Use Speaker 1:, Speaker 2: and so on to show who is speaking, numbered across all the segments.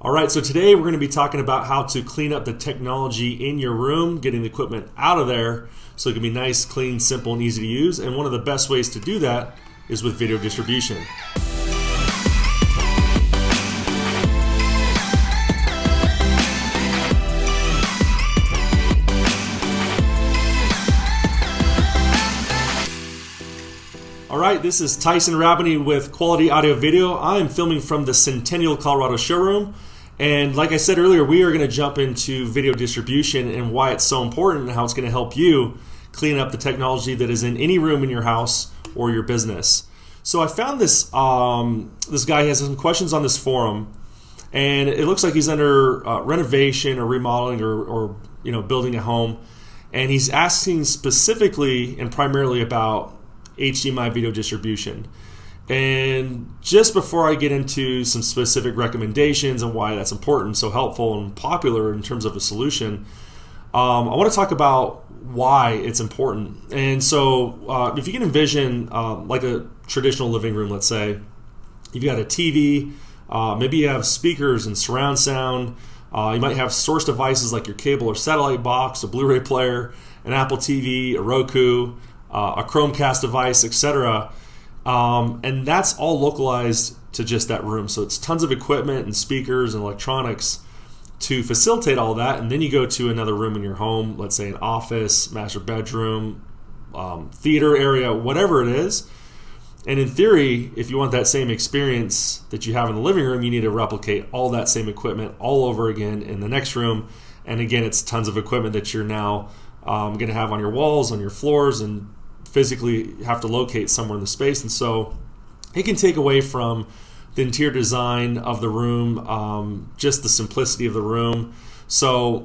Speaker 1: All right, so today we're going to be talking about how to clean up the technology in your room, getting the equipment out of there so it can be nice, clean, simple, and easy to use. And one of the best ways to do that is with video distribution. All right, this is Tyson Rabany with Quality Audio Video. I am filming from the Centennial, Colorado showroom. And like I said earlier, we are going to jump into video distribution and why it's so important and how it's going to help you clean up the technology that is in any room in your house or your business. So I found this this guy has some questions on this forum, and it looks like he's under renovation or remodeling or building a home, and he's asking specifically and primarily about HDMI video distribution. And just before I get into some specific recommendations and why that's important, so helpful and popular in terms of a solution, I want to talk about why it's important. And so if you can envision like a traditional living room, let's say, you've got a TV, maybe you have speakers and surround sound, you might have source devices like your cable or satellite box, a Blu-ray player, an Apple TV, a Roku, a Chromecast device, etc. And that's all localized to just that room. So it's tons of equipment and speakers and electronics to facilitate all that. And then you go to another room in your home, let's say an office, master bedroom, theater area, whatever it is. And in theory, if you want that same experience that you have in the living room, you need to replicate all that same equipment all over again in the next room. And again, it's tons of equipment that you're now going to have on your walls, on your floors, and physically have to locate somewhere in the space. And so it can take away from the interior design of the room, just the simplicity of the room. So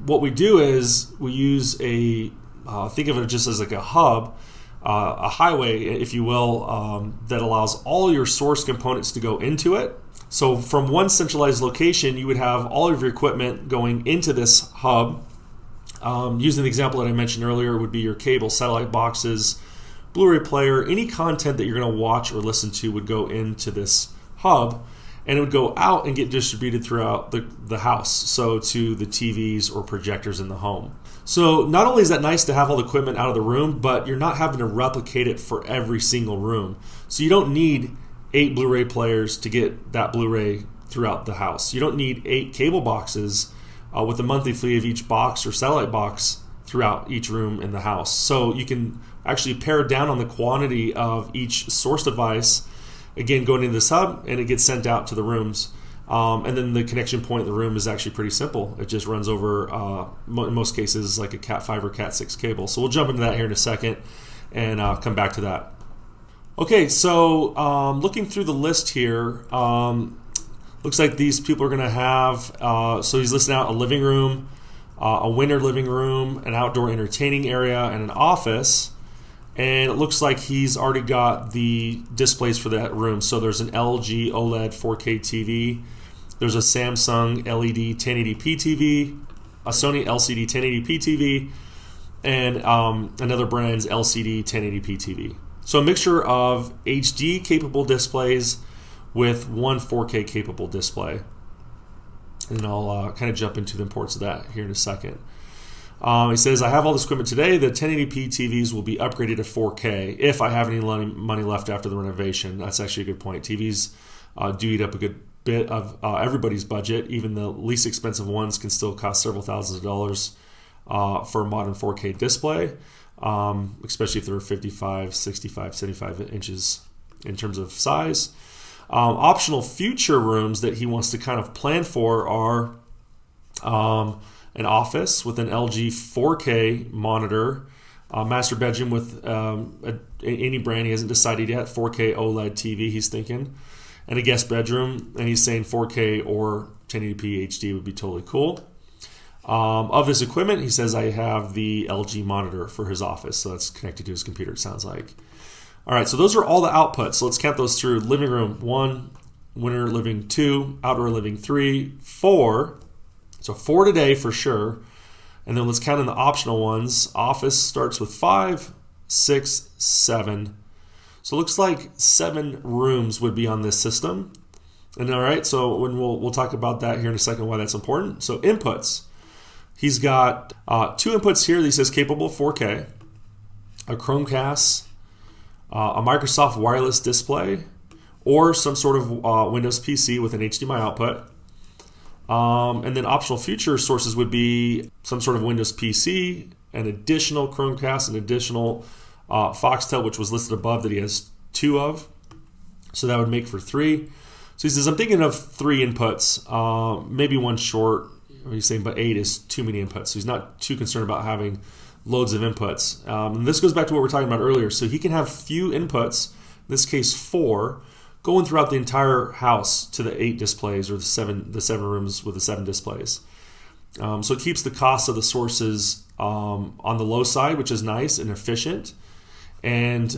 Speaker 1: what we do is we use think of it just as like a hub, a highway, if you will, that allows all your source components to go into it. So from one centralized location, you would have all of your equipment going into this hub. Using the example that I mentioned earlier, would be your cable, satellite boxes, Blu-ray player, any content that you're going to watch or listen to would go into this hub, and it would go out and get distributed throughout the house, so to the TVs or projectors in the home. So not only is that nice to have all the equipment out of the room, but you're not having to replicate it for every single room. So you don't need 8 Blu-ray players to get that Blu-ray throughout the house. You don't need 8 cable boxes with a monthly fee of each box or satellite box throughout each room in the house. So you can actually pare down on the quantity of each source device, again going into this hub, and it gets sent out to the rooms. And then the connection point in the room is actually pretty simple. It just runs over, in most cases, like a Cat5 or Cat6 cable. So we'll jump into that here in a second and come back to that. Okay, so looking through the list here, looks like these people are going to have, so he's listing out a living room, a winter living room, an outdoor entertaining area, and an office. And it looks like he's already got the displays for that room. So there's an LG OLED 4K TV, there's a Samsung LED 1080p TV, a Sony LCD 1080p TV, and another brand's LCD 1080p TV. So a mixture of HD capable displays with one 4K capable display. And I'll kind of jump into the importance of that here in a second. He says, I have all this equipment today. The 1080p TVs will be upgraded to 4K if I have any money left after the renovation. That's actually a good point. TVs do eat up a good bit of everybody's budget. Even the least expensive ones can still cost several thousands of dollars for a modern 4K display, especially if they're 55, 65, 75 inches in terms of size. Optional future rooms that he wants to kind of plan for are an office with an LG 4K monitor, master bedroom with any brand he hasn't decided yet, 4K OLED TV he's thinking, and a guest bedroom, and he's saying 4K or 1080p HD would be totally cool. Of his equipment, he says I have the LG monitor for his office, so that's connected to his computer, it sounds like. All right, so those are all the outputs. So let's count those through. Living room 1, winter living 2, outdoor living 3, 4. So 4 today for sure. And then let's count in the optional ones. Office starts with 5, 6, 7. So it looks like 7 rooms would be on this system. And all right, so when we'll talk about that here in a second, why that's important. So inputs, he's got 2 inputs here that he says capable of 4K, a Chromecast, a Microsoft wireless display, or some sort of Windows PC with an HDMI output. And then optional future sources would be some sort of Windows PC, an additional Chromecast, an additional foxtel, which was listed above that he has 2 of. So that would make for 3. So he says, I'm thinking of 3 inputs, maybe 1 short. He's saying, but 8 is too many inputs. So he's not too concerned about having loads of inputs. And this goes back to what we were talking about earlier. So he can have few inputs, in this case 4, going throughout the entire house to the 8 displays, or the seven rooms with the 7 displays. So it keeps the cost of the sources on the low side, which is nice and efficient, and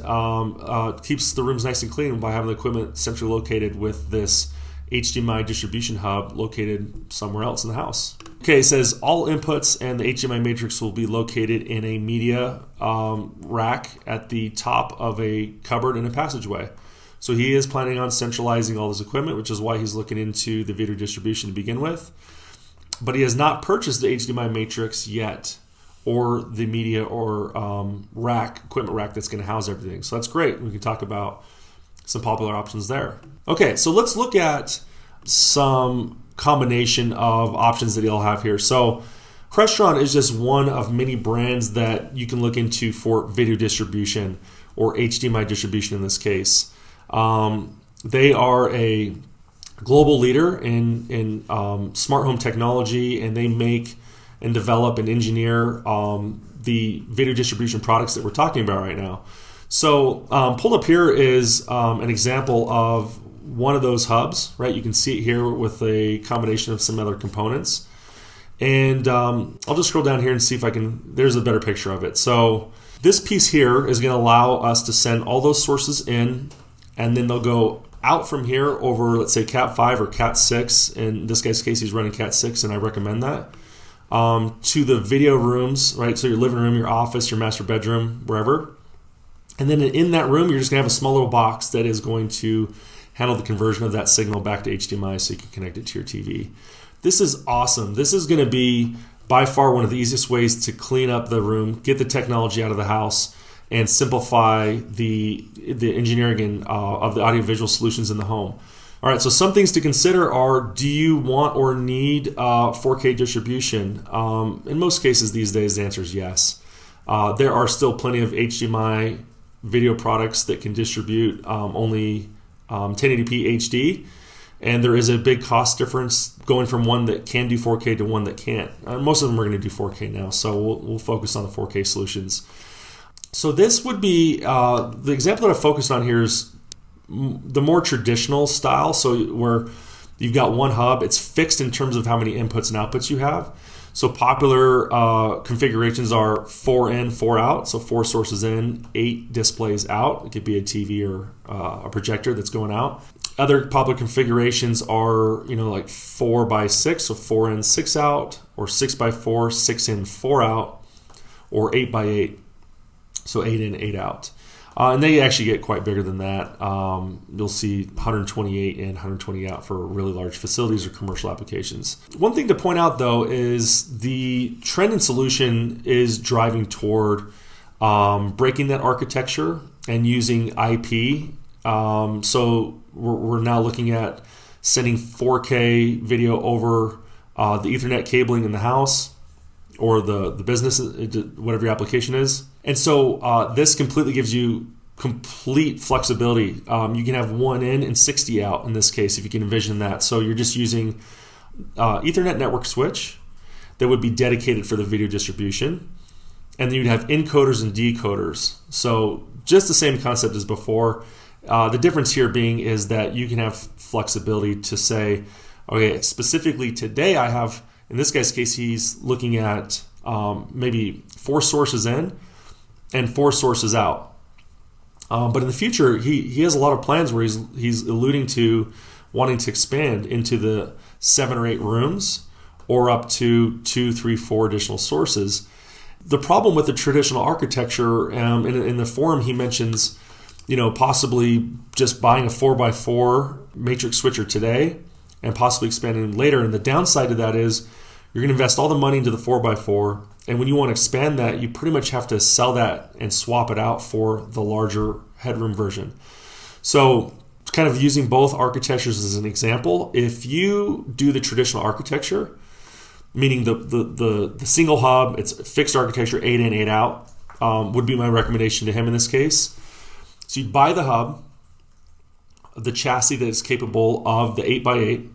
Speaker 1: keeps the rooms nice and clean by having the equipment centrally located with this HDMI distribution hub located somewhere else in the house. Okay, it says all inputs and the HDMI Matrix will be located in a media rack at the top of a cupboard in a passageway. So he is planning on centralizing all his equipment, which is why he's looking into the video distribution to begin with. But he has not purchased the HDMI Matrix yet, or the media or equipment rack that's going to house everything. So that's great. We can talk about some popular options there. Okay, so let's look at some combination of options that he'll have here. So Crestron is just one of many brands that you can look into for video distribution, or HDMI distribution in this case. They are a global leader in smart home technology, and they make and develop and engineer the video distribution products that we're talking about right now. So pulled up here is an example of one of those hubs, right? You can see it here with a combination of some other components. And I'll just scroll down here and see if I can, there's a better picture of it. So this piece here is going to allow us to send all those sources in, and then they'll go out from here over, let's say, Cat 5 or Cat 6. In this guy's case, he's running Cat 6, and I recommend that. To the video rooms, right? So your living room, your office, your master bedroom, wherever. And then in that room, you're just going to have a small little box that is going to handle the conversion of that signal back to HDMI so you can connect it to your TV. This is awesome. This is going to be by far one of the easiest ways to clean up the room, get the technology out of the house, and simplify the engineering and, of the audiovisual solutions in the home. All right, so some things to consider are, do you want or need 4K distribution? In most cases these days, the answer is yes. There are still plenty of HDMI video products that can distribute only 1080p HD, and there is a big cost difference going from one that can do 4K to one that can't. Most of them are going to do 4K now, so we'll focus on the 4K solutions. So this would be, the example that I focused on here is the more traditional style, so where you've got one hub, it's fixed in terms of how many inputs and outputs you have. So popular configurations are 4 in, 4 out, so 4 sources in, 8 displays out. It could be a TV or a projector that's going out. Other popular configurations are, like 4 by 6, so 4 in, 6 out, or 6 by 4, 6 in, 4 out, or 8 by 8, so 8 in, 8 out. And they actually get quite bigger than that. You'll see 128 in, 120 out for really large facilities or commercial applications. One thing to point out, though, is the trend and solution is driving toward breaking that architecture and using IP. So we're now looking at sending 4K video over the Ethernet cabling in the house, or the business, whatever your application is. And so this completely gives you complete flexibility. You can have 1 in and 60 out in this case, if you can envision that. So you're just using Ethernet network switch that would be dedicated for the video distribution. And then you'd have encoders and decoders. So just the same concept as before. The difference here being is that you can have flexibility to say, okay, specifically today I have, in this guy's case, he's looking at maybe 4 sources in and 4 sources out. But in the future, he has a lot of plans where he's alluding to wanting to expand into the 7 or 8 rooms, or up to 2, 3, 4 additional sources. The problem with the traditional architecture, in the forum he mentions, possibly just buying a 4x4 matrix switcher today and possibly expanding later. And the downside to that is you're going to invest all the money into the 4x4, and when you want to expand that, you pretty much have to sell that and swap it out for the larger headroom version. So kind of using both architectures as an example, if you do the traditional architecture, meaning the single hub, it's fixed architecture, 8 in, 8 out, would be my recommendation to him in this case. So you'd buy the hub, the chassis that is capable of the 8x8,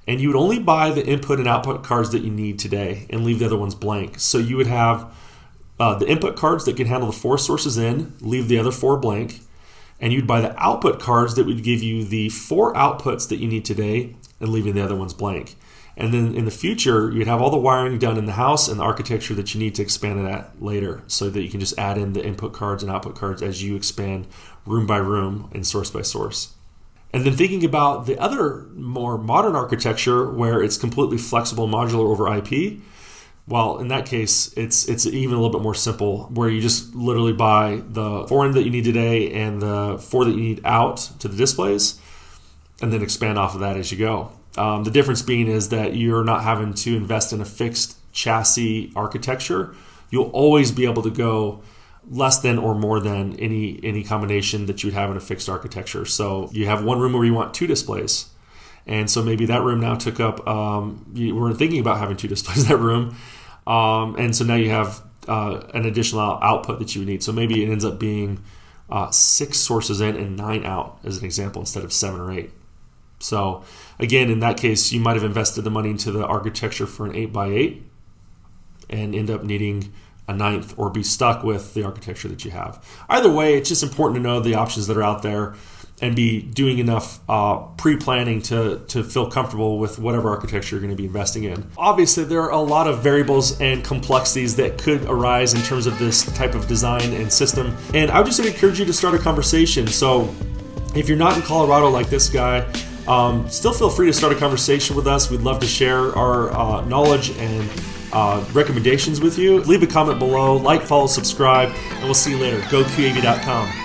Speaker 1: and you would only buy the input and output cards that you need today and leave the other ones blank. So you would have the input cards that can handle the 4 sources in, leave the other 4 blank, and you'd buy the output cards that would give you the 4 outputs that you need today and leaving the other ones blank. And then in the future, you'd have all the wiring done in the house and the architecture that you need to expand it at later, so that you can just add in the input cards and output cards as you expand room by room and source by source. And then thinking about the other more modern architecture where it's completely flexible, modular over IP, well, in that case, it's even a little bit more simple, where you just literally buy the 4 in that you need today and the 4 that you need out to the displays, and then expand off of that as you go. The difference being is that you're not having to invest in a fixed chassis architecture. You'll always be able to go less than or more than any combination that you would have in a fixed architecture. So you have one room where you want 2 displays, and so maybe that room now took up, you weren't thinking about having 2 displays in that room, and so now you have an additional output that you would need. So maybe it ends up being 6 sources in and 9 out as an example, instead of 7 or 8. So again, in that case, you might have invested the money into the architecture for an 8x8 and end up needing a 9th, or be stuck with the architecture that you have. Either way, it's just important to know the options that are out there and be doing enough pre-planning to feel comfortable with whatever architecture you're going to be investing in. Obviously, there are a lot of variables and complexities that could arise in terms of this type of design and system, and I would just encourage you to start a conversation. So if you're not in Colorado like this guy, still feel free to start a conversation with us. We'd love to share our knowledge and recommendations with you. Leave a comment below, like, follow, subscribe, and we'll see you later. GoQAV.com.